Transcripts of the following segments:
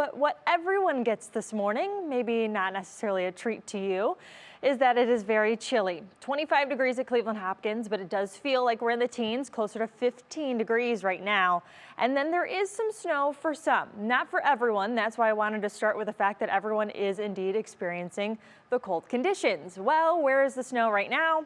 But what everyone gets this morning, maybe not necessarily a treat to you, is that it is very chilly. 25 degrees at Cleveland Hopkins, but it does feel like we're in the teens, closer to 15 degrees right now. And then there is some snow for some, not for everyone. That's why I wanted to start with the fact that everyone is indeed experiencing the cold conditions. Well, where is the snow right now?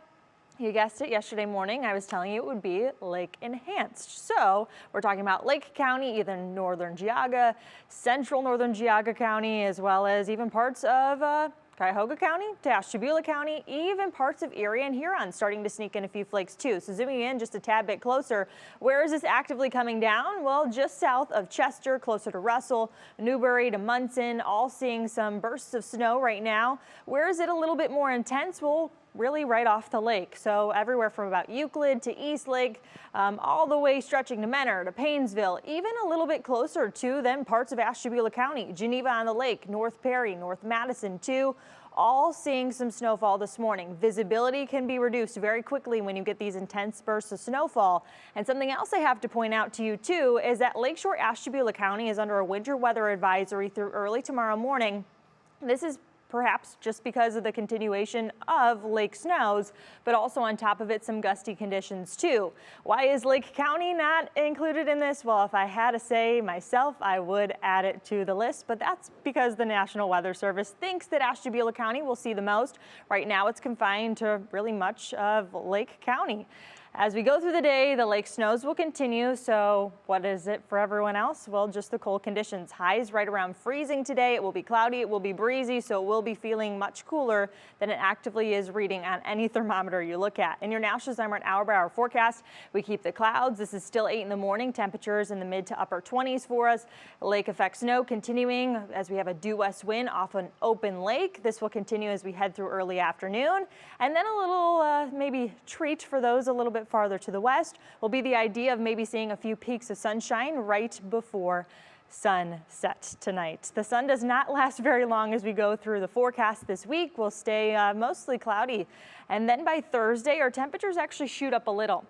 You guessed it, yesterday morning I was telling you it would be lake enhanced. So we're talking about Lake County, either northern Geauga, central northern Geauga County, as well as even parts of Cuyahoga County to Ashtabula County, even parts of Erie and Huron starting to sneak in a few flakes too. So zooming in just a tad bit closer, where is this actively coming down? Well, just south of Chester, closer to Russell, Newberry to Munson, all seeing some bursts of snow right now. Where is it a little bit more intense? Well, really right off the lake. So everywhere from about Euclid to East Lake, all the way stretching to Menor, to Paynesville, even a little bit closer to then parts of Ashtabula County, Geneva on the Lake, North Perry, North Madison too, all seeing some snowfall this morning. Visibility can be reduced very quickly when you get these intense bursts of snowfall. And something else I have to point out to you too is that Lakeshore Ashtabula County is under a winter weather advisory through early tomorrow morning. This is perhaps just because of the continuation of lake snows, but also on top of it, some gusty conditions too. Why is Lake County not included in this? Well, if I had to say myself, I would add it to the list, but that's because the National Weather Service thinks that Ashtabula County will see the most. Right now, it's confined to really much of Lake County. As we go through the day, the lake snows will continue. So what is it for everyone else? Well, just the cold conditions. Highs right around freezing today. It will be cloudy. It will be breezy. So it will be feeling much cooler than it actively is reading on any thermometer you look at. In your National Summer hour-by-hour forecast, we keep the clouds. This is still 8 in the morning. Temperatures in the mid to upper 20s for us. Lake effect snow continuing as we have a due west wind off an open lake. This will continue as we head through early afternoon. And then a little maybe treat for those a little bit farther to the west will be the idea of maybe seeing a few peaks of sunshine right before sunset tonight. The sun does not last very long as we go through the forecast this week. We'll stay mostly cloudy. And then by Thursday, our temperatures actually shoot up a little.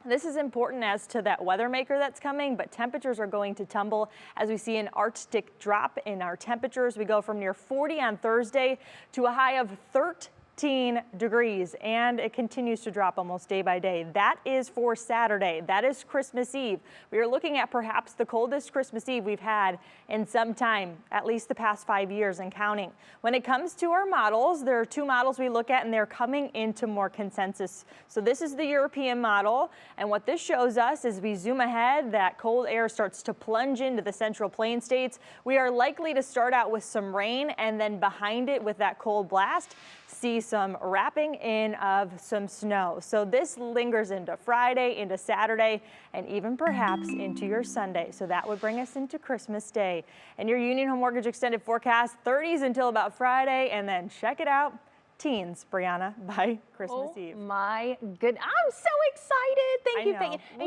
This is important as to that weather maker that's coming, but temperatures are going to tumble as we see an Arctic drop in our temperatures. We go from near 40 on Thursday to a high of 13 degrees, and it continues to drop almost day by day. That is for Saturday. That is Christmas Eve. We are looking at perhaps the coldest Christmas Eve we've had in some time, at least the past 5 years and counting. When it comes to our models, there are two models we look at, and they're coming into more consensus. So this is the European model, and what this shows us is we zoom ahead, that cold air starts to plunge into the central plain states. We are likely to start out with some rain, and then behind it with that cold blast, see some wrapping in of some snow. So this lingers into Friday, into Saturday, and even perhaps into your Sunday. So that would bring us into Christmas Day. And your Union Home Mortgage extended forecast, 30s until about Friday, and then check it out, teens, Brianna, by Christmas Eve. Oh my goodness, I'm so excited. Thank you. I know.